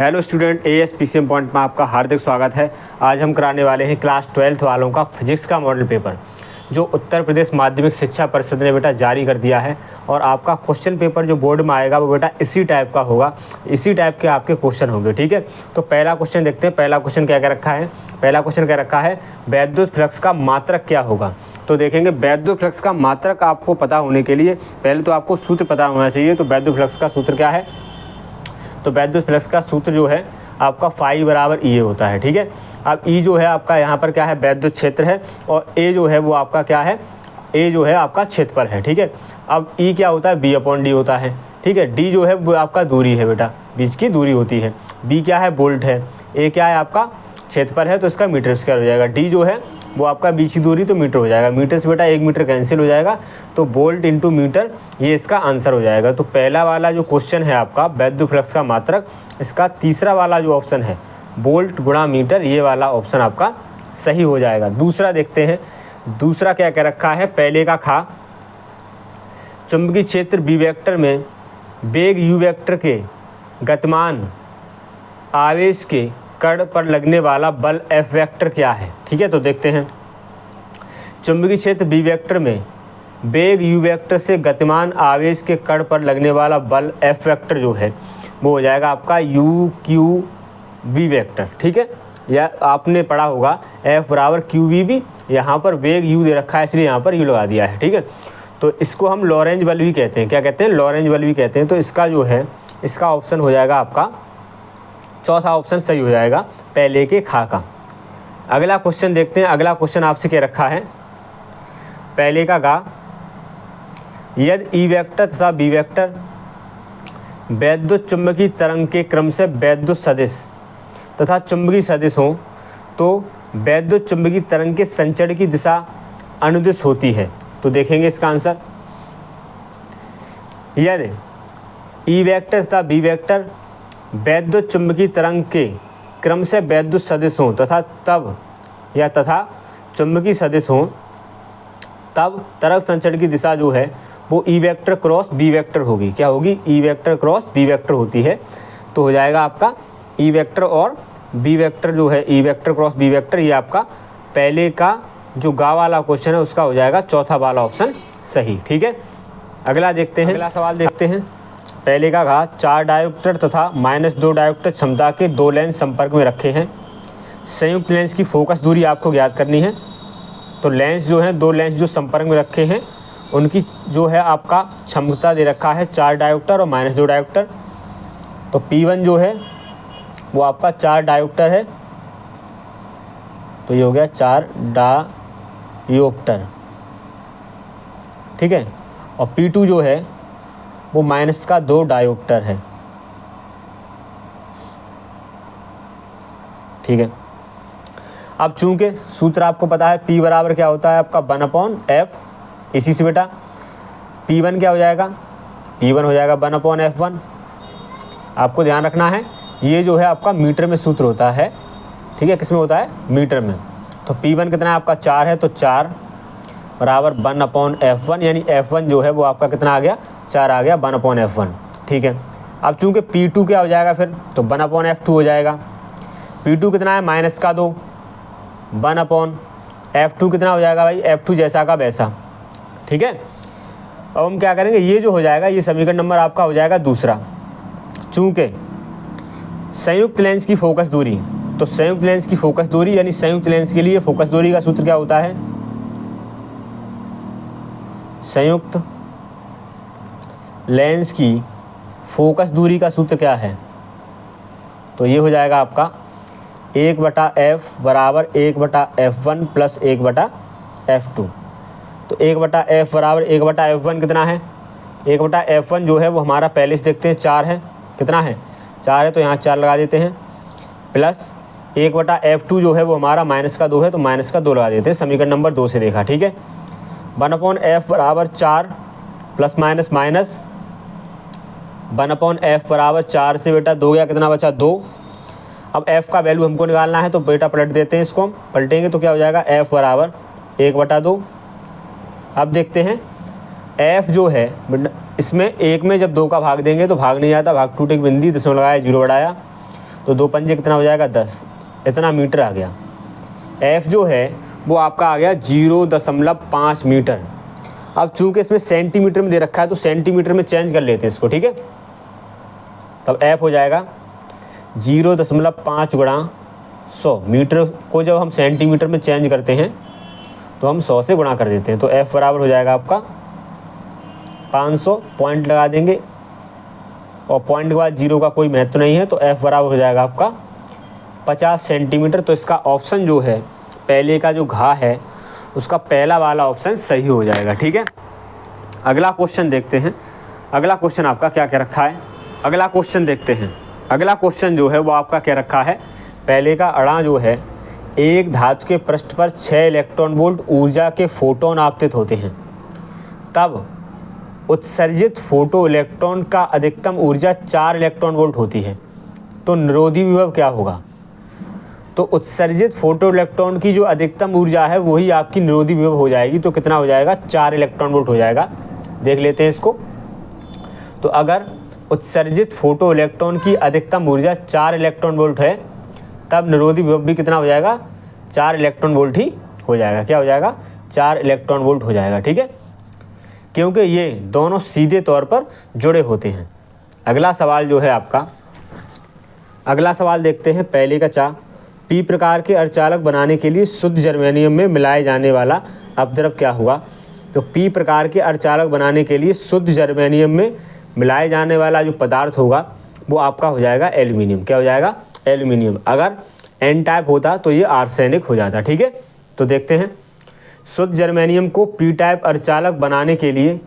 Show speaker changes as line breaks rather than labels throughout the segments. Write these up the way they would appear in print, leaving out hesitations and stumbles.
Hello student, as PCM point में आपका हार्दिक स्वागत है। आज हम कराने वाले हैं क्लास 12th वालों का फिजिक्स का मॉडल पेपर, जो उत्तर प्रदेश माध्यमिक शिक्षा परिषद ने बेटा जारी कर दिया है। और आपका क्वेश्चन पेपर जो बोर्ड में आएगा वो बेटा इसी टाइप का होगा, इसी टाइप के आपके क्वेश्चन होंगे। ठीक है, तो पहला क्वेश्चन देखते हैं। पहला क्वेश्चन क्या क्या रखा है। पहला क्वेश्चन क्या रखा है, वैद्युत फ्लक्स का मात्रक क्या होगा। तो देखेंगे वैद्युत फ्लक्स का मात्रक आपको पता होने के लिए पहले तो आपको सूत्र पता होना चाहिए। तो वैद्युत फ्लक्स का सूत्र क्या है, तो वैद्युत फ्लक्स का सूत्र जो है आपका फाई बराबर ई होता है। ठीक है, अब ई जो है आपका यहाँ पर क्या है, वैद्युत क्षेत्र है, और ए जो है वो आपका क्या है, ए जो है आपका क्षेत्रफल है। ठीक है, अब ई क्या होता है, बी अपॉन डी होता है। ठीक है, डी जो है वो आपका दूरी है बेटा, बीच की दूरी होती है। बी क्या है, वोल्ट है। ए क्या है आपका क्षेत्रफल है, तो इसका मीटर स्क्वायर हो जाएगा। डी जो है वो आपका बीच की दूरी, तो मीटर हो जाएगा। मीटर से बेटा 1 मीटर कैंसिल हो जाएगा, तो वोल्ट इंटू मीटर, ये इसका आंसर हो जाएगा। तो पहला वाला जो क्वेश्चन है आपका वैद्युत फ्लक्स का मात्रक, इसका तीसरा वाला जो ऑप्शन है वोल्ट गुणा मीटर, ये वाला ऑप्शन आपका सही हो जाएगा। दूसरा देखते हैं, दूसरा क्या क्या रखा है। पहले का खा, चुंबकीय क्षेत्र बी वेक्टर में वेग यू वेक्टर के गतिमान आवेश के कण पर लगने वाला बल एफ वेक्टर क्या है। ठीक है, तो देखते हैं। चुंबकीय क्षेत्र बी वेक्टर में वेग यू वेक्टर से गतिमान आवेश के कण पर लगने वाला बल एफ वेक्टर जो है वो हो जाएगा आपका यू क्यू वी वेक्टर। ठीक है, या आपने पढ़ा होगा एफ बराबर क्यू वी बी, यहाँ पर वेग यू दे रखा है इसलिए यहाँ पर यू लगा दिया है। ठीक है, तो इसको हम लॉरेंज बल भी कहते हैं। क्या कहते हैं, लॉरेंज बल भी कहते हैं। तो इसका जो है, इसका ऑप्शन हो जाएगा आपका चौथा ऑप्शन सही हो जाएगा, पहले के खा का। अगला क्वेश्चन देखते हैं। अगला क्वेश्चन आपसे क्या रखा है, पहले का गा, यदि ई वेक्टर तथा बी वेक्टर वैद्युत चुंबकीय तरंग के क्रम से वैद्युत सदिश तथा चुंबकीय सदिश हों तो वैद्युत चुंबकीय तरंग के संचरण की दिशा अनुदिश होती है। तो देखेंगे इसका आंसर। यदि ई वेक्टर तथा बी वेक्टर वैद्युत चुंबकीय तरंग के क्रम से वैद्युत सदिश हों तथा चुंबकीय सदिश हों, तब तरंग संचरण की दिशा जो है वो E vector cross B vector होगी। क्या होगी, E vector cross B vector होती है। तो हो जाएगा आपका ई वेक्टर और बी वेक्टर जो है, E vector cross B vector, ये आपका पहले का जो गा वाला क्वेश्चन है उसका हो जाएगा चौथा वाला ऑप्शन सही। ठीक है, अगला देखते हैं। अगला सवाल देखते हैं। पहले का कहा, 4 डायोप्टर तथा -2 डायोप्टर क्षमता के 2 लेंस संपर्क में रखे हैं। संयुक्त लेंस की फोकस दूरी आपको ज्ञात करनी है। तो लेंस जो है, 2 लेंस जो संपर्क में रखे हैं उनकी जो है आपका क्षमता दे रखा है 4 डायोप्टर और -2 डायोप्टर। तो P1 जो है वो आपका 4 डायोप्टर है, तो ये हो गया 4 डायोप्टर। ठीक है, और P2 जो है वो -2 डायोप्टर है। ठीक है, अब चूंकि सूत्र आपको पता है, P बराबर क्या होता है आपका 1/f। इसी से बेटा P1 क्या हो जाएगा, P1 हो जाएगा 1/f1। आपको ध्यान रखना है ये जो है आपका मीटर में सूत्र होता है। ठीक है, किस में होता है, मीटर में। तो P1 कितना है आपका 4 है, तो 4 बराबर 1/f1, यानी f1 जो है वो आपका कितना आ गया, 4 आ गया 1/f1। ठीक है, अब चूंकि P2 क्या हो जाएगा फिर, तो 1/f2 हो जाएगा। P2 कितना है, -2 1/f2 कितना हो जाएगा भाई, f2 जैसा का वैसा। ठीक है, अब हम क्या करेंगे, ये जो हो जाएगा ये समीकरण नंबर आपका हो जाएगा दूसरा। चूंकि संयुक्त लेंस की फोकस दूरी, तो संयुक्त लेंस की फोकस दूरी यानी संयुक्त लेंस के लिए फोकस दूरी का सूत्र क्या होता है, संयुक्त लेंस की फोकस दूरी का सूत्र क्या है, तो ये हो जाएगा आपका 1/f बराबर 1/f1 प्लस 1/f2। तो 1/f बराबर 1/f1 कितना है, 1/f1 जो है वो हमारा पहले से देखते हैं 4 है। कितना है, 4 है, तो यहाँ 4 लगा देते हैं, प्लस 1/f2 जो है वो हमारा -2 है, तो -2 लगा देते हैं, समीकरण नंबर 2 से देखा। ठीक है, 1/f बराबर 4 प्लस माइनस 1/f बराबर 4 से बेटा 2 गया, कितना बचा 2। अब f का वैल्यू हमको निकालना है, तो बेटा पलट देते हैं, इसको हम पलटेंगे तो क्या हो जाएगा, f बराबर 1/2। अब देखते हैं f जो है इसमें 1 में जब 2 का भाग देंगे तो भाग नहीं आता, भाग टूटे की बिंदी, दशमलव लगाया 0 बढ़ाया, तो 2 पंजे कितना हो जाएगा 10, इतना मीटर आ गया। एफ जो है वो आपका आ गया 0.5 मीटर। अब चूंकि इसमें सेंटीमीटर में दे रखा है तो सेंटीमीटर में चेंज कर लेते हैं इसको, ठीक है। तब एफ हो जाएगा 0.5 गुणा 100। मीटर को जब हम सेंटीमीटर में चेंज करते हैं तो हम 100 से गुणा कर देते हैं, तो एफ बराबर हो जाएगा आपका 500। पॉइंट लगा देंगे और पॉइंट के बाद 0 का कोई महत्व नहीं है, तो एफ बराबर हो जाएगा आपका 50 सेंटीमीटर। तो इसका ऑप्शन जो है पहले का जो घा है उसका पहला वाला ऑप्शन सही हो जाएगा, ठीक है। अगला क्वेश्चन देखते हैं। अगला क्वेश्चन आपका क्या क्या रखा है, अगला क्वेश्चन देखते हैं। अगला क्वेश्चन जो है वो आपका क्या रखा है, पहले का अड़ा जो है, एक धातु के पृष्ठ पर 6 इलेक्ट्रॉन वोल्ट ऊर्जा के फोटोन आपतित होते हैं, तब उत्सर्जित फोटो इलेक्ट्रॉन का अधिकतम ऊर्जा 4 इलेक्ट्रॉन वोल्ट होती है, तो निरोधी विभव क्या होगा। तो उत्सर्जित फोटो इलेक्ट्रॉन की जो अधिकतम ऊर्जा है वही आपकी निरोधी विभव हो जाएगी, तो कितना हो जाएगा 4 इलेक्ट्रॉन वोल्ट हो जाएगा। देख लेते हैं इसको। तो अगर उत्सर्जित फोटो इलेक्ट्रॉन की अधिकतम ऊर्जा 4 इलेक्ट्रॉन वोल्ट है तब निरोधी विभव भी कितना हो जाएगा 4 इलेक्ट्रॉन वोल्ट ही हो जाएगा। क्या हो जाएगा 4 इलेक्ट्रॉन वोल्ट हो जाएगा, ठीक है, क्योंकि ये दोनों सीधे तौर पर जुड़े होते हैं। अगला सवाल जो है आपका, अगला सवाल देखते हैं। पहले का चा, पी प्रकार के अर्धचालक बनाने के लिए शुद्ध जर्मेनियम में मिलाए जाने वाला अपद्रव क्या होगा। तो पी प्रकार के अर्धचालक बनाने के लिए शुद्ध जर्मेनियम में मिलाए जाने वाला जो पदार्थ होगा वो आपका हो जाएगा एल्यूमिनियम। क्या हो जाएगा एल्यूमिनियम। अगर एन टाइप होता तो ये आर्सेनिक हो जाता, ठीक है। तो देखते हैं, शुद्ध जर्मेनियम को पी टाइप अर्धचालक बनाने के लिए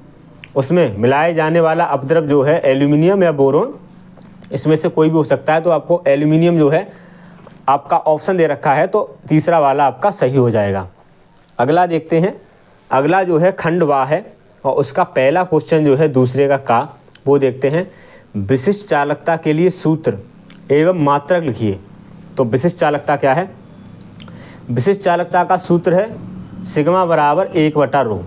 उसमें मिलाए जाने वाला अपद्रव जो है एल्यूमिनियम या बोरोन, इसमें से कोई भी हो सकता है। तो आपको एल्यूमिनियम जो है आपका ऑप्शन दे रखा है, तो तीसरा वाला आपका सही हो जाएगा। अगला देखते हैं। अगला जो है खंड वाह है और उसका पहला क्वेश्चन जो है दूसरे का वो देखते हैं। विशिष्ट चालकता के लिए सूत्र एवं मात्रक लिखिए। तो विशिष्ट चालकता क्या है, विशिष्ट चालकता का सूत्र है सिग्मा बराबर 1/ρ,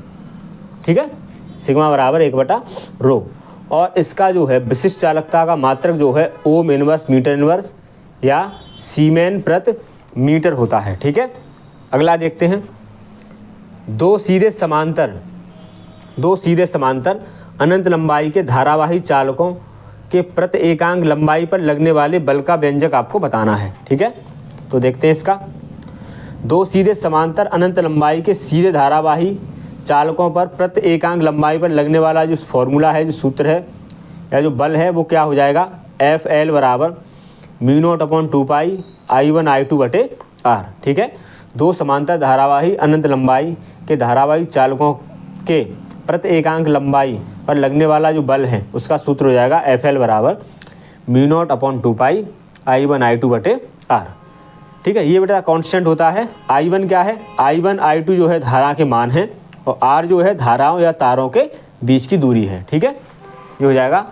ठीक है, सिग्मा बराबर 1/ρ। और इसका जो है विशिष्ट चालकता का मात्रक जो है ओम इनवर्स मीटर इनवर्स या सीमेन प्रति मीटर होता है, ठीक है। अगला देखते हैं। दो सीधे समांतर अनंत लंबाई के धारावाही चालकों के प्रति एकांक लंबाई पर लगने वाले बल का व्यंजक आपको बताना है, ठीक है। तो देखते हैं इसका। दो सीधे समांतर अनंत लंबाई के सीधे धारावाही चालकों पर प्रति एकांक लंबाई पर लगने वाला जो फॉर्मूला है, जो सूत्र है या जो बल है, वो क्या हो जाएगा Fl बराबर μ0/2π I1 I2/r, ठीक है। दो समांतर धारावाही अनंत लंबाई के धारावाही चालकों के प्रति एकांक लंबाई पर लगने वाला जो बल है उसका सूत्र हो जाएगा Fl बराबर μ0/2π I1 I2/r, ठीक है। ये बेटा कांस्टेंट होता है। I1 क्या है, I1 I2 जो है धारा के मान है और R जो है धाराओं या तारों के बीच की दूरी है, ठीक है। ये हो जाएगा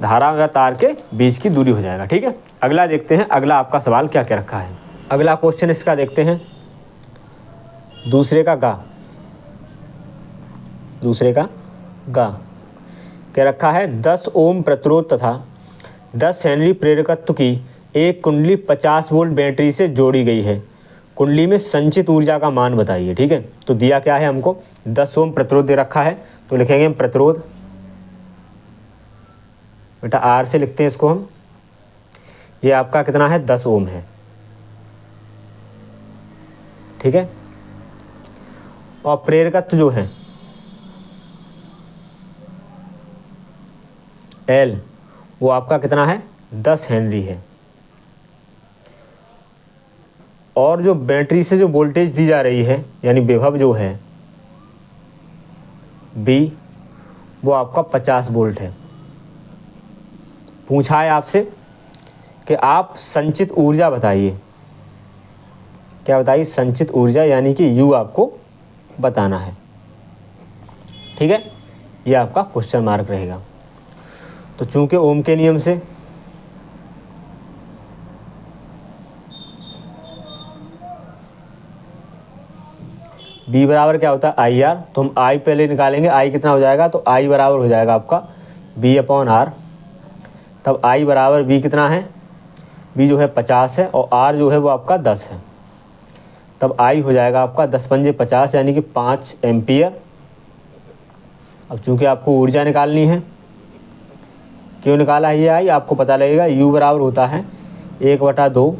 धाराओं या तार के बीच की दूरी हो जाएगा, ठीक है। अगला देखते हैं। अगला आपका सवाल क्या क्या रखा है। अगला क्वेश्चन इसका देखते हैं। दूसरे का गा क्या रखा है, 10 ओम प्रतिरोध तथा 10 हेनरी प्रेरकत्व की एक कुंडली 50 वोल्ट बैटरी से जोड़ी गई है। कुंडली में संचित ऊर्जा का मान बताइए, ठीक है। तो दिया क्या है हमको, 10 ओम प्रतिरोध दे रखा है, तो लिखेंगे हम प्रतिरोध, बेटा आर से लिखते हैं इसको हम। ये आपका कितना है 10 ओम है, ठीक है। और प्रेरकत्व जो है एल, वो आपका कितना है 10 हेनरी है। और जो बैटरी से जो वोल्टेज दी जा रही है यानी विभव जो है बी, वो आपका 50 वोल्ट है। पूछा है आपसे कि आप संचित ऊर्जा बताइए। क्या बताइए, संचित ऊर्जा, यानी कि यू आपको बताना है, ठीक है। ये आपका क्वेश्चन मार्क रहेगा। तो चूंकि ओम के नियम से बी बराबर क्या होता है आई आर, तो हम आई पहले निकालेंगे। आई कितना हो जाएगा, तो आई बराबर हो जाएगा आपका B/R। तब आई बराबर बी कितना है, बी जो है 50 है और आर जो है वो आपका 10 है। तब आई हो जाएगा आपका 10 पंजे 50 यानी कि 5 एम्पियर। अब चूंकि आपको ऊर्जा निकालनी है, क्यों निकाला है ये आई आपको पता लगेगा। यू बराबर होता है 1/2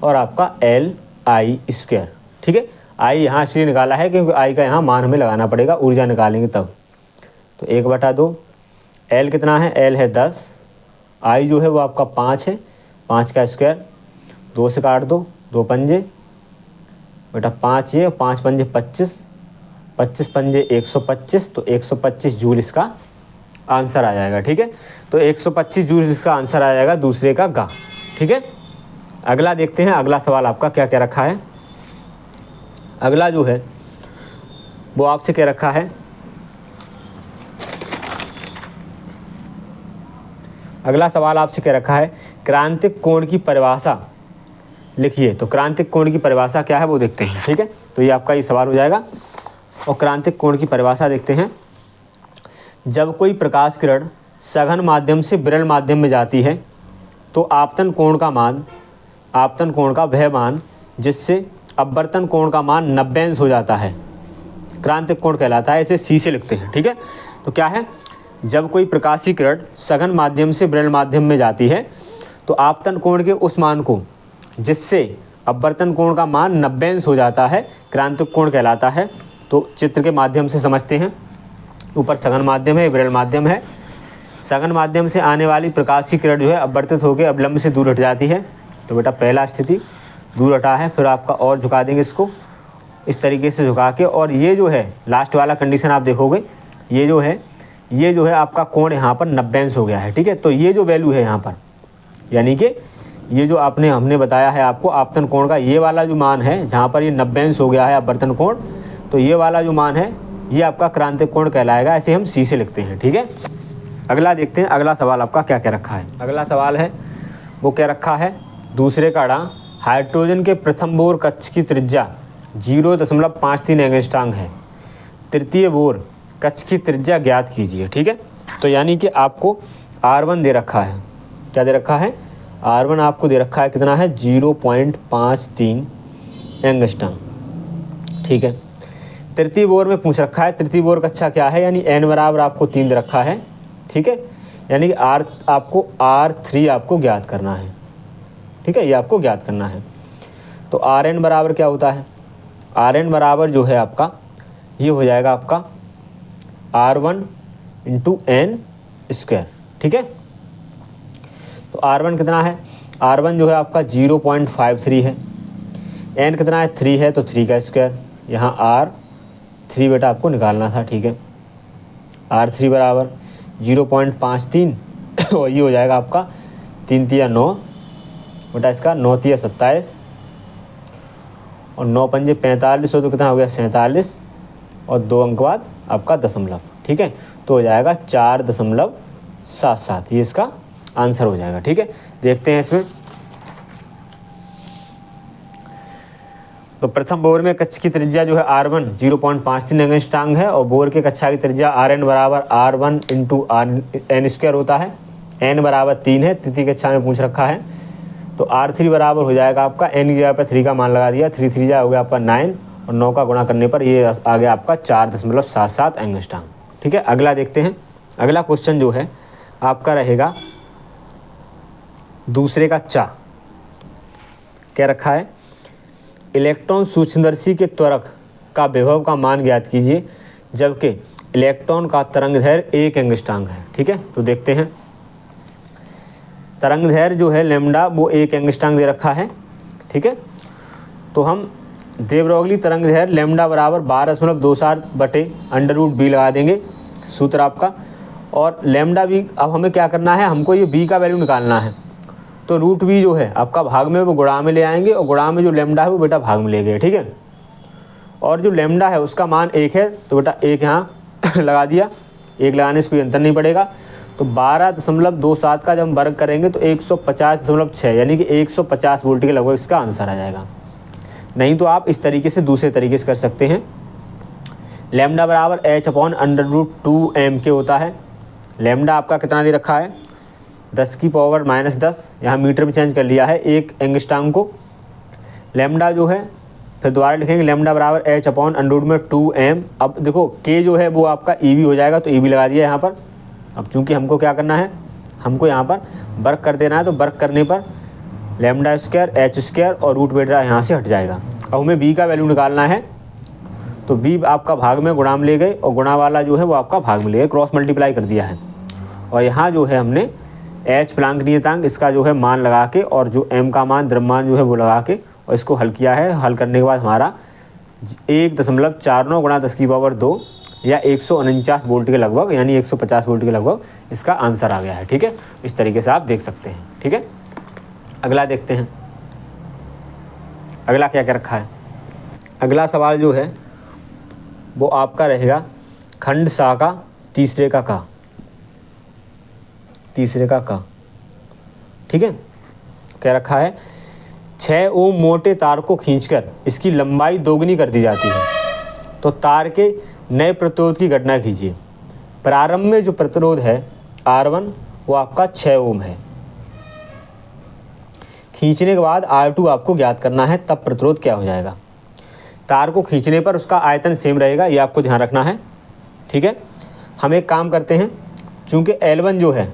और आपका एल आई स्क्वायर। ठीक है, आई यहाँ इसलिए निकाला है क्योंकि आई का यहाँ मान हमें लगाना पड़ेगा, ऊर्जा निकालेंगे तब। तो 1/2 एल कितना है, एल है 10, आई जो है वो आपका 5 है, 5 का स्क्वायर, 2 से काट दो, 2 पंजे बेटा 5 ये, 5 पंजे 25, 25 पंजे 125, तो 125 जूल इसका आंसर आ जाएगा। ठीक है, तो 125 जूल इसका आंसर आ जाएगा दूसरे का गा। ठीक है, अगला देखते हैं, अगला सवाल आपका क्या क्या रखा है। अगला जो है वो आपसे क्या रखा है, अगला सवाल आपसे क्या रखा है, क्रांतिक कोण की परिभाषा लिखिए। तो क्रांतिक कोण की परिभाषा क्या है वो देखते हैं। ठीक है, तो ये आपका ये सवाल हो जाएगा। और क्रांतिक कोण की परिभाषा देखते हैं। जब कोई प्रकाश किरण सघन माध्यम से विरल माध्यम में जाती है तो आपतन कोण का वह मान जिससे अपवर्तन कोण का मान 90 अंश हो जाता है क्रांतिक कोण कहलाता है। इसे सी से लिखते हैं। ठीक है, तो क्या है, जब कोई प्रकाशीय किरण सघन माध्यम से विरल माध्यम में जाती है तो आपतन कोण के उस मान को जिससे अपवर्तन कोण का मान 90 अंश हो जाता है क्रांतिक कोण कहलाता है। तो चित्र के माध्यम से समझते हैं। ऊपर सघन माध्यम है, विरल माध्यम है। सघन माध्यम से आने वाली प्रकाश की किरण जो है अपवर्तित होकर अवलंब से दूर हट जाती है। तो बेटा पहला स्थिति दूर हटा है, फिर आपका और झुका देंगे इसको इस तरीके से झुका के, और ये जो है लास्ट वाला कंडीशन आप देखोगे, ये जो है आपका कोण यहाँ पर 90 अंश हो गया है। ठीक है, तो ये जो वैल्यू है यहाँ पर, यानी कि ये जो हमने बताया है आपको आपतन कोण का, ये वाला जो मान है जहाँ पर ये 90 अंश हो गया है अपवर्तन कोण, तो ये वाला जो मान है ये आपका क्रांतिक कोण कहलाएगा। ऐसे हम सी से लिखते हैं। ठीक है, अगला देखते हैं, अगला सवाल आपका क्या क्या रखा है। अगला सवाल है वो क्या रखा है, दूसरे का अड़ा हाइड्रोजन के प्रथम बोर कक्ष की त्रिज्या 0.53 एंगस्ट्रॉम है, तृतीय बोर कक्ष की त्रिज्या ज्ञात कीजिए। ठीक है, तो यानी कि आपको R1 दे रखा है, क्या दे रखा है, R1 आपको दे रखा है कितना है 0.53 एंगस्ट्रॉम। ठीक है, तृतीय बोर में पूछ रखा है, तृतीय बोर कक्षा क्या है, यानी n बराबर आपको 3 दे रखा है। ठीक है, यानी कि आपको R3 आपको ज्ञात करना है। ठीक है, ये आपको ज्ञात करना है। तो Rn बराबर क्या होता है, Rn बराबर जो है आपका ये हो जाएगा आपका R1 × n स्क्वायर। ठीक है, तो R1 कितना है, R1 जो है आपका 0.53 है, n कितना है 3 है, तो 3 का स्क्वायर, यहाँ R3 बेटा आपको निकालना था। ठीक है, R3 बराबर 0.53 और ये हो जाएगा आपका 3 तिया 9 बेटा, इसका 9 तिया 27 और 9 पंजे 45 हो, तो कितना हो गया 47 और 2 अंक बाद आपका दशमलव। ठीक है, तो हो जाएगा 4.77, ये इसका आंसर हो जाएगा। ठीक है, देखते हैं इसमें। तो प्रथम बोर में कक्ष की त्रिज्या जो है R1 0.53 एंगस्ट्रॉम है और बोर के कक्षा की त्रिज्या Rn बराबर R1 × n स्क्वायर होता है। n बराबर 3 है, तृतीय कक्षा में पूछ रखा है। तो R3 बराबर हो जाएगा आपका n की जगह पर 3 का मान लगा दिया, 3 3 हो गया आपका 9 और 9 का गुणा करने पर ये आ गया आपका 4.77 एंगस्ट्रॉम। ठीक है, अगला देखते हैं। अगला क्वेश्चन जो है आपका रहेगा दूसरे का चा, क्या रखा है, इलेक्ट्रॉन सूक्ष्मदर्शी के त्वरक का विभव का मान ज्ञात कीजिए जबकि इलेक्ट्रॉन का तरंगदैर्घ्य 1 एंगस्ट्रॉम है। ठीक है, तो देखते हैं, तरंगदैर्घ्य जो है लैम्डा वो 1 एंगस्ट्रॉम दे रखा है। ठीक है, तो हम दे ब्रोगली तरंगदैर्घ्य लैम्डा बराबर 12.27/√b लगा देंगे, सूत्र आपका। और लैम्डा भी अब हमें क्या करना है, हमको ये b का वैल्यू निकालना है। तो √b जो है आपका भाग में वो गुणा में ले आएंगे और गुणा में जो लैम्डा है वो बेटा भाग में ले गए। ठीक है, और जो लैम्डा है उसका मान 1 है, तो बेटा 1 यहाँ लगा दिया, 1 लगाने से कोई अंतर नहीं पड़ेगा। तो 12.27 का जब हम वर्ग करेंगे तो 150.6 यानी कि 150 वोल्ट के लगभग इसका आंसर आ जाएगा। नहीं तो आप इस तरीके से दूसरे तरीके से कर सकते हैं। लैम्डा बराबर h/√2m के होता है। लैम्डा आपका कितना दे रखा है, 10 की पावर -10, यहाँ मीटर में चेंज कर लिया है 1 एंगस्ट्रॉम को। लैम्डा जो है फिर दोबारा लिखेंगे लैम्डा बराबर h/√2m। अब देखो k जो है वो आपका EV हो जाएगा, तो EV लगा दिया यहाँ पर। अब चूंकि हमको क्या करना है, हमको यहाँ पर वर्क कर देना है, तो वर्क करने पर लैम्डा स्क्वायर h² और रूट बेटा यहाँ से हट जाएगा। अब हमें b का वैल्यू निकालना है, तो b आपका भाग में गुणा में ले गए और गुणा वाला जो है वो आपका भाग में ले गए, क्रॉस मल्टीप्लाई कर दिया है। और यहाँ जो है हमने h प्लांक नियतांक इसका जो है मान लगा के और जो m का मान द्रव्यमान जो है वो लगा के और इसको हल किया है। हल करने के बाद हमारा 1.49 × 10⁻² या 149 वोल्ट के लगभग, यानी 150 वोल्ट के लगभग इसका आंसर आ गया है। ठीक है, इस तरीके से आप देख सकते हैं। ठीक है, अगला देखते हैं, अगला क्या क्या रखा है। अगला सवाल जो है वो आपका रहेगा खंड सा का तीसरे का का। ठीक है, क्या रखा है, 6 ओम मोटे तार को खींचकर इसकी लंबाई दोगुनी कर दी जाती है, तो तार के नए प्रतिरोध की घटना कीजिए। प्रारंभ में जो प्रतिरोध है R1 वो आपका 6 ओम है। खींचने के बाद R2 आपको ज्ञात करना है, तब प्रतिरोध क्या हो जाएगा। तार को खींचने पर उसका आयतन सेम रहेगा, ये आपको ध्यान रखना है। ठीक है, हम एक काम करते हैं, चूँकि L1 जो है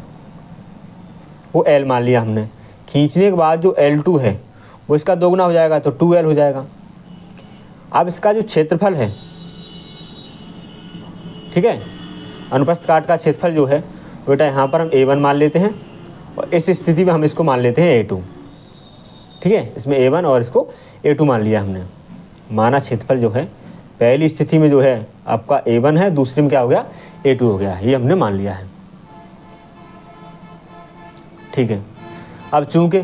वो L मान लिया हमने, खींचने के बाद जो L2 है वो इसका दोगुना हो जाएगा, तो 2L हो जाएगा। अब इसका जो क्षेत्रफल है, ठीक है, अनुप्रस्थ काट का क्षेत्रफल जो है बेटा यहाँ पर हम A1 मान लेते हैं और इस स्थिति में हम इसको मान लेते हैं A2। ठीक है, इसमें A1 और इसको A2 मान लिया हमने। माना क्षेत्रफल जो है पहली स्थिति में जो है आपका A1 है, दूसरी में क्या हो गया, A2 हो गया, ये हमने मान लिया है। ठीक है, अब चूंकि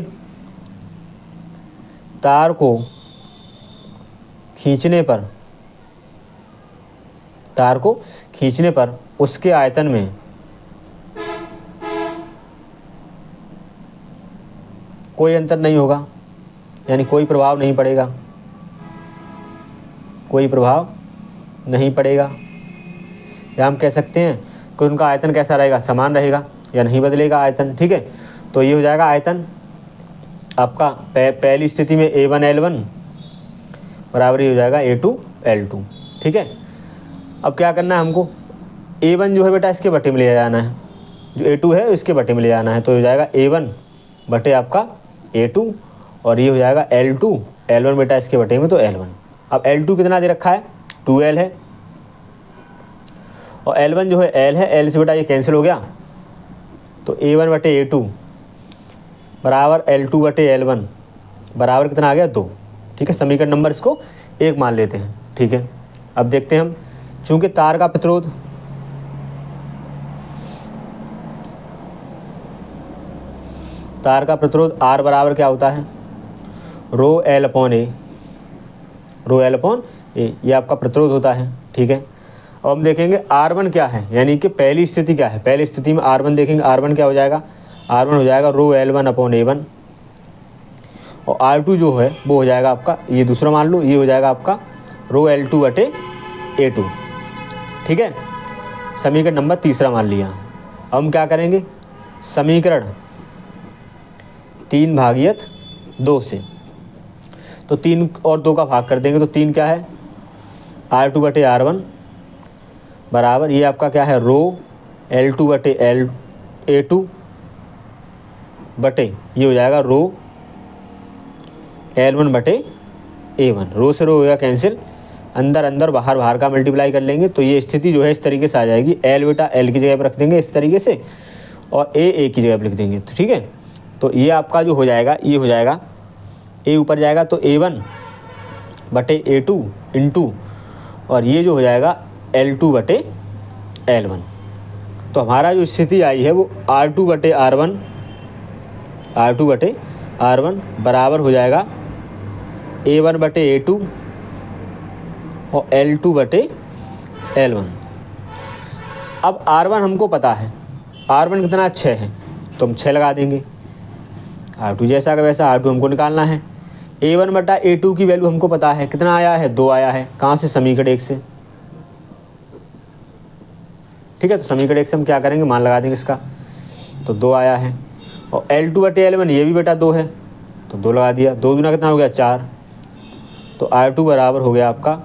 तार को खींचने पर उसके आयतन में कोई अंतर नहीं होगा, यानी कोई प्रभाव नहीं पड़ेगा, या हम कह सकते हैं कि उनका आयतन कैसा रहेगा, समान रहेगा या नहीं बदलेगा आयतन। ठीक है, तो ये हो जाएगा आयतन आपका पहली स्थिति में A1 L1 बराबर ही हो जाएगा A2 L2। ठीक है, अब क्या करना है हमको, A1 जो है बेटा इसके बटे में ले जाना है, जो A2 है इसके बटे में ले जाना है, तो हो जाएगा A1 बटे आपका A2 और ये हो जाएगा L2 L1 बेटा इसके बटे में, तो L1। अब L2 कितना दे रखा है, 2L है, और L1 जो है L है, L से बेटा ये कैंसिल हो गया, तो A1 बटे A2 बराबर L2 बटे L1 बराबर कितना आ गया, 2। ठीक है, समीकरण नंबर इसको 1 मान लेते हैं। ठीक है, अब देखते हैं हम, चूंकि तार का प्रतिरोध R बराबर क्या होता है, ρL/A, ये आपका प्रतिरोध होता है। ठीक है, अब हम देखेंगे R1 क्या है, यानी कि पहली स्थिति क्या है। पहली स्थिति में R1 देखेंगे, R1 क्या हो जाएगा, R1 हो जाएगा ρL1/A1 और R2 जो है वो हो जाएगा आपका, ये दूसरा मान लो, ये हो जाएगा आपका ρL2/A2। ठीक है, समीकरण नंबर 3 मान लिया। अब हम क्या करेंगे, समीकरण 3/2 से, तो 3 और 2 का भाग कर देंगे, तो 3 क्या है, R2/R1 बराबर ये आपका क्या है, ρL2/A2 बटे ये हो जाएगा ρL1/A1। रो से रो होगा कैंसिल, अंदर बाहर का मल्टीप्लाई कर लेंगे, तो ये स्थिति जो है इस तरीके से आ जाएगी। L बेटा L की जगह पर रख देंगे इस तरीके से, और A की जगह पर लिख देंगे। तो ठीक है, तो ये आपका जो हो जाएगा, ये हो जाएगा A ऊपर जाएगा तो A1/A2 इंटू, और ये जो हो जाएगा L2/L1। तो हमारा जो स्थिति आई है वो R2/R1 बराबर हो जाएगा A1/A2 और L2/L1। अब R1 हमको पता है, R1 कितना 6 है, तो हम 6 लगा देंगे। R2 जैसा का वैसा R2 हमको निकालना है। A1/A2 की वैल्यू हमको पता है, कितना आया है, 2 आया है। कहाँ से, समीकरण 1 से। ठीक है, तो समीकरण 1 से हम क्या करेंगे, मान लगा देंगे इसका, तो 2 आया है। और L2/L1 ये भी बेटा 2 है, तो 2 लगा दिया। 2 दूना कितना हो गया 4, तो R2 बराबर हो गया आपका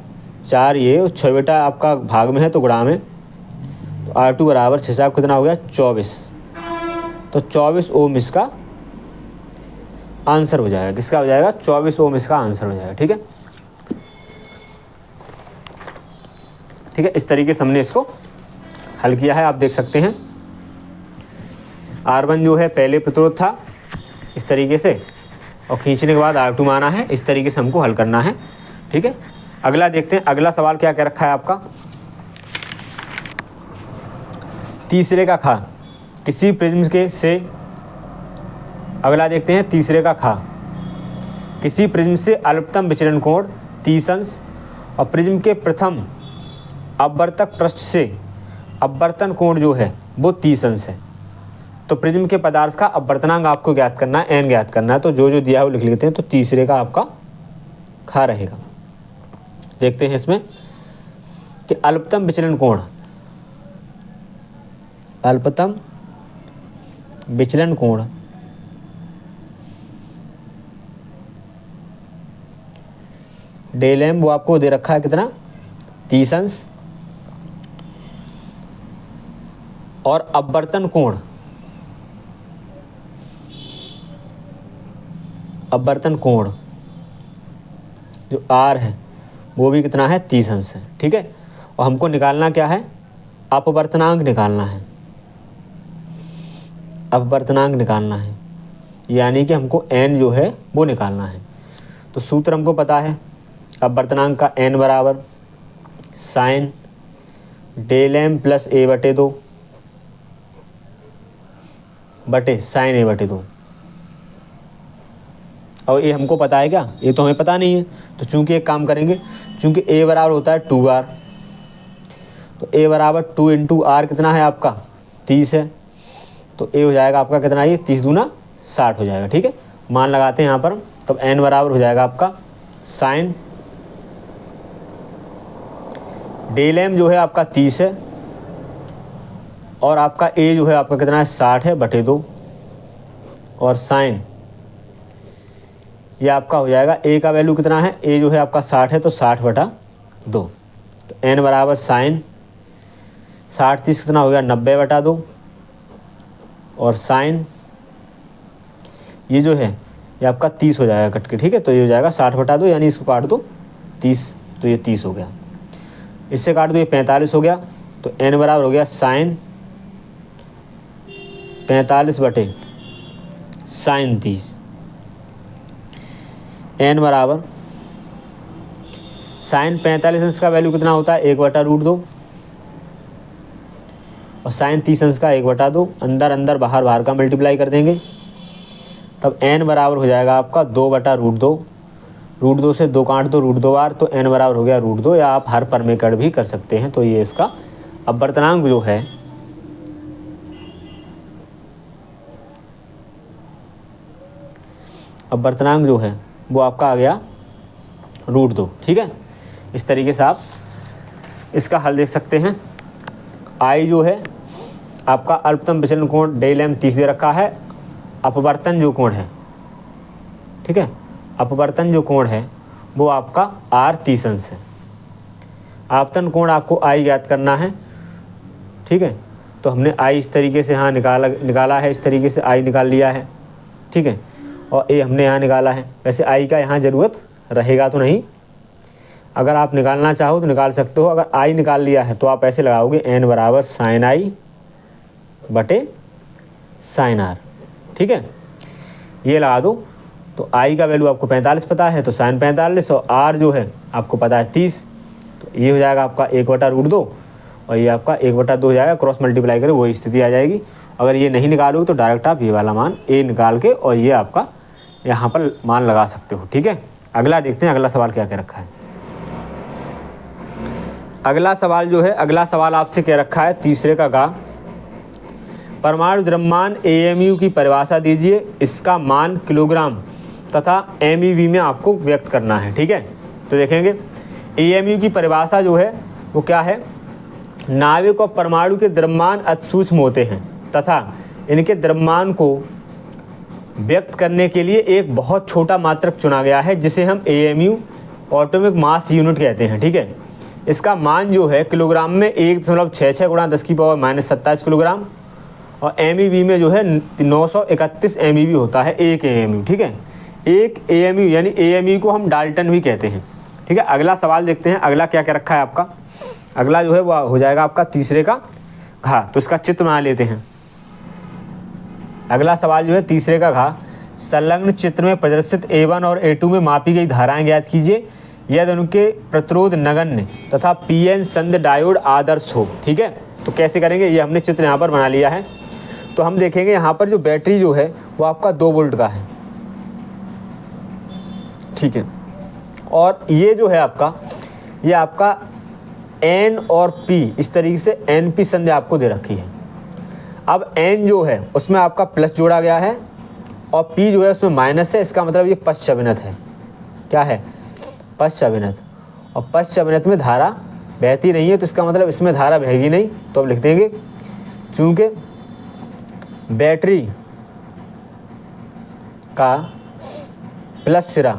4 ये, और 6 बेटा आपका भाग में है तो गुणा में, तो R2 बराबर 6 से कितना हो गया 24। तो 24 ओम इसका आंसर हो जाएगा। किसका हो जाएगा? 24 ओम इसका आंसर हो जाएगा। ठीक है, ठीक है, इस तरीके से हमने इसको हल किया है। आप देख सकते हैं R1 जो है पहले प्रतिरोध था इस तरीके से, और खींचने के बाद R2 माना है। इस तरीके से हमको हल करना है। ठीक है, अगला देखते हैं। अगला सवाल क्या क्या रखा है आपका? तीसरे का खा किसी प्रिज्म के से, अगला देखते हैं तीसरे का खा किसी प्रिज्म से अल्पतम विचलन कोण 30 अंश और प्रिज्म के प्रथम अपवर्तक पृष्ठ से अपवर्तन कोण जो है वो 30 अंश है। तो प्रिज्म के पदार्थ का अपवर्तनांक आपको ज्ञात करना है, n ज्ञात करना है। तो जो जो दिया है वो लिख लेते हैं। तो तीसरे का आपका खा रहेगा। देखते हैं इसमें कि अल्पतम विचलन कोण, अल्पतम विचलन कोण डेल एम वो आपको दे रखा है कितना 30 अंश, और अपवर्तन कोण, अपवर्तन कोण जो R है वो भी कितना है 30 अंश है। ठीक है, और हमको निकालना क्या है? अपवर्तनांक निकालना है, अपवर्तनांक निकालना है, यानी कि हमको n जो है वो निकालना है। तो सूत्र हमको पता है अपवर्तनांक का, n बराबर साइन डेल एम प्लस ए बटे 2 बटे साइन ए बटे 2। और ये हमको पता है क्या? ये तो हमें पता नहीं है। तो चूंकि एक काम करेंगे, चूंकि a बराबर होता है 2r, तो a बराबर 2 इंटू आर कितना है आपका 30 है। तो a हो जाएगा आपका कितना, ये 30 दूना 60 हो जाएगा। ठीक है, मान लगाते हैं यहाँ पर। तब n बराबर हो जाएगा आपका साइन डेल एम जो है आपका 30 है, और आपका a जो है आपका कितना है 60 है बटे 2, और साइन ये आपका हो जाएगा a का वैल्यू कितना है, a जो है आपका 60 है तो 60 बटा 2। तो n बराबर साइन 60 30 कितना हो गया 90 बटा 2, और साइन ये जो है ये आपका 30 हो जाएगा कट के। ठीक है, तो ये हो जाएगा 60 बटा 2, यानी इसको काट दो 30, तो ये 30 हो गया। इससे काट दो ये 45 हो गया। तो n बराबर हो गया साइन 45 बटे साइन 30। n बराबर साइन 45 अंश का वैल्यू कितना होता है 1/√2, और साइन 30 अंश का 1/2। अंदर अंदर बाहर बाहर का मल्टीप्लाई कर देंगे, तब n बराबर हो जाएगा आपका 2/√2। √2 से 2 काट दो √2 बार, तो n बराबर हो गया √2, या आप हर परमेकड़ भी कर सकते हैं। तो ये इसका अपवर्तनांक जो है अपवर्तनांक जो है वो आपका आ गया √2। ठीक है, इस तरीके से आप इसका हल देख सकते हैं। I जो है आपका अल्पतम विचलन कोण डेल एम 30 दे रखा है। अपवर्तन जो कोण है, ठीक है, अपवर्तन जो कोण है वो आपका R 30 अंश है। आपतन कोण आपको I ज्ञात करना है। ठीक है, तो हमने I इस तरीके से यहाँ निकाला है, इस तरीके से I निकाल लिया है। ठीक है, और A हमने यहाँ निकाला है। वैसे I का यहाँ ज़रूरत रहेगा तो नहीं, अगर आप निकालना चाहो तो निकाल सकते हो। अगर I निकाल लिया है तो आप ऐसे लगाओगे n बराबर साइन I बटे साइन R। ठीक है, ये लगा दो। तो I का वैल्यू आपको 45 पता है, तो साइन 45, और R जो है आपको पता है 30। तो ये हो जाएगा आपका 1/√2, और ये आपका 1/2 हो जाएगा। क्रॉस मल्टीप्लाई करें वही स्थिति आ जाएगी। अगर ये नहीं निकालोगे तो डायरेक्ट आप ये वाला मान A निकाल के और ये आपका यहाँ पर मान लगा सकते हो। ठीक है, अगला देखते हैं अगला सवाल क्या क्या रखा है। अगला सवाल जो है, अगला सवाल आपसे क्या रखा है, तीसरे का गा परमाणु द्रव्यमान AMU की परिभाषा दीजिए, इसका मान किलोग्राम तथा MeV में आपको व्यक्त करना है। ठीक है, तो देखेंगे AMU की परिभाषा जो है वो क्या है, नाभिक और परमाणु के द्रव्यमान अति सूक्ष्म होते हैं तथा इनके द्रव्यमान को व्यक्त करने के लिए एक बहुत छोटा मात्रक चुना गया है जिसे हम AMU एटॉमिक मास यूनिट कहते हैं। ठीक है, इसका मान जो है किलोग्राम में 1.66 गुणा 10⁻⁻27 किलोग्राम और MEV में जो है 931 MEV होता है एक AMU। ठीक है, एक AMU यानी AMU को हम डाल्टन भी कहते हैं। ठीक है, अगला सवाल देखते हैं। अगला क्या क्या रखा है आपका। अगला जो है वो हो जाएगा आपका तीसरे का घा। तो इसका चित्र बना लेते हैं। अगला सवाल जो है तीसरे का घा, संलग्न चित्र में प्रदर्शित A1 और A2 में मापी गई धाराएं ज्ञात कीजिए यदि उनके प्रतिरोध नगण्य तथा PN संध डायोड आदर्श हो। ठीक है, तो कैसे करेंगे, ये हमने चित्र यहाँ पर बना लिया है। तो हम देखेंगे यहाँ पर जो बैटरी जो है वो आपका 2 वोल्ट का है। ठीक है, और ये जो है आपका, ये आपका N और P इस तरीके से NP संधि आपको दे रखी है। अब N जो है उसमें आपका प्लस जोड़ा गया है और P जो है उसमें माइनस है। इसका मतलब ये पश्चविनत है। क्या है, पश्चविनत। और पश्चविनत में धारा बहती नहीं है, तो इसका मतलब इसमें धारा बहेगी नहीं। तो अब लिख देंगे चूँकि बैटरी का प्लस सिरा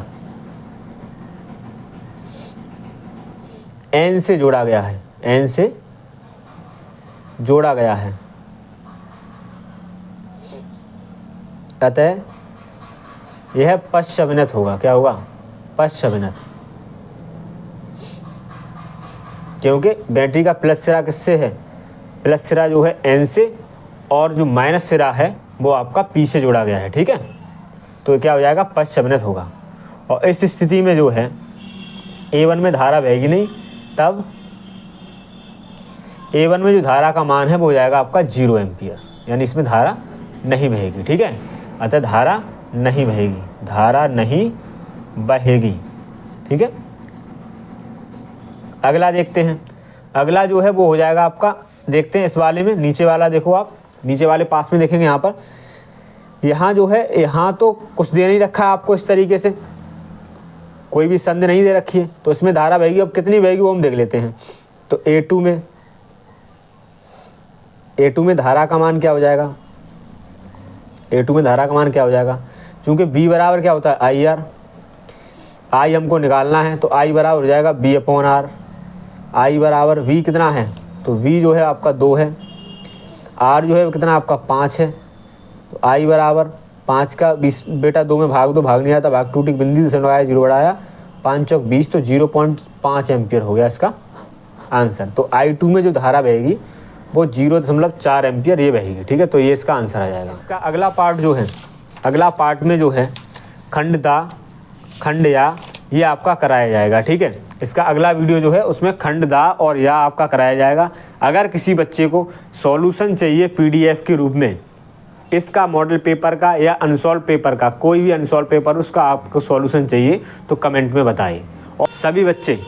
N से जोड़ा गया है, N से जोड़ा गया है, अतः यह पश्चविनत होगा। क्या होगा, पश्चविनत, क्योंकि बैटरी का प्लस सिरा किससे है, प्लस सिरा जो है N से और जो माइनस सिरा है वो आपका P से जोड़ा गया है। ठीक है, तो क्या हो जाएगा, पश्चविनत होगा। और इस स्थिति में जो है A1 में धारा बहेगी नहीं, तब A1 में जो धारा का मान है वो हो जाएगा आपका 0 एम्पियर, यानी इसमें धारा नहीं बहेगी। ठीक है, अतः धारा नहीं बहेगी, धारा नहीं बहेगी। ठीक है, अगला देखते हैं। अगला जो है वो हो जाएगा आपका, देखते हैं इस वाले में, नीचे वाला देखो आप, नीचे वाले पास में देखेंगे। यहाँ पर, यहाँ जो है, यहाँ तो कुछ दे नहीं रखा है आपको इस तरीके से, कोई भी संधि नहीं दे रखी है, तो इसमें धारा बहेगी। अब कितनी बहेगी वो हम देख लेते हैं। तो A2 में धारा का मान क्या हो जाएगा, A2 में धारा का मान क्या हो जाएगा, चूँकि B बराबर क्या होता है IR, I हमको निकालना है, तो I बराबर हो जाएगा B/R। I बराबर V कितना है, तो V जो है आपका 2 है, R जो है कितना आपका 5 है। तो I बराबर 5 का 20 बेटा 2 में भाग दो, भाग नहीं आता, भाग टूटी बिंदी से लगाया, 0 बढ़ाया, 5 चौक 20, तो 0.5 एम्पियर हो गया इसका आंसर। तो I2 में जो धारा बहेगी वो 0.4 एम्पियर ये बहेगी। ठीक है, तो ये इसका आंसर आ जाएगा। इसका अगला पार्ट जो है, अगला पार्ट में जो है खंड दा खंड या ये आपका कराया जाएगा। ठीक है, इसका अगला वीडियो जो है उसमें खंड दा और या आपका कराया जाएगा। अगर किसी बच्चे को सॉल्यूशन चाहिए PDF के रूप में, इसका मॉडल पेपर का या अनसॉल्व पेपर का, कोई भी अनसॉल्व पेपर उसका आपको सॉल्यूशन चाहिए तो कमेंट में बताइए। और सभी बच्चे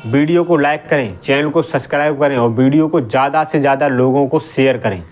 वीडियो को लाइक करें, चैनल को सब्सक्राइब करें और वीडियो को ज़्यादा से ज़्यादा लोगों को शेयर करें।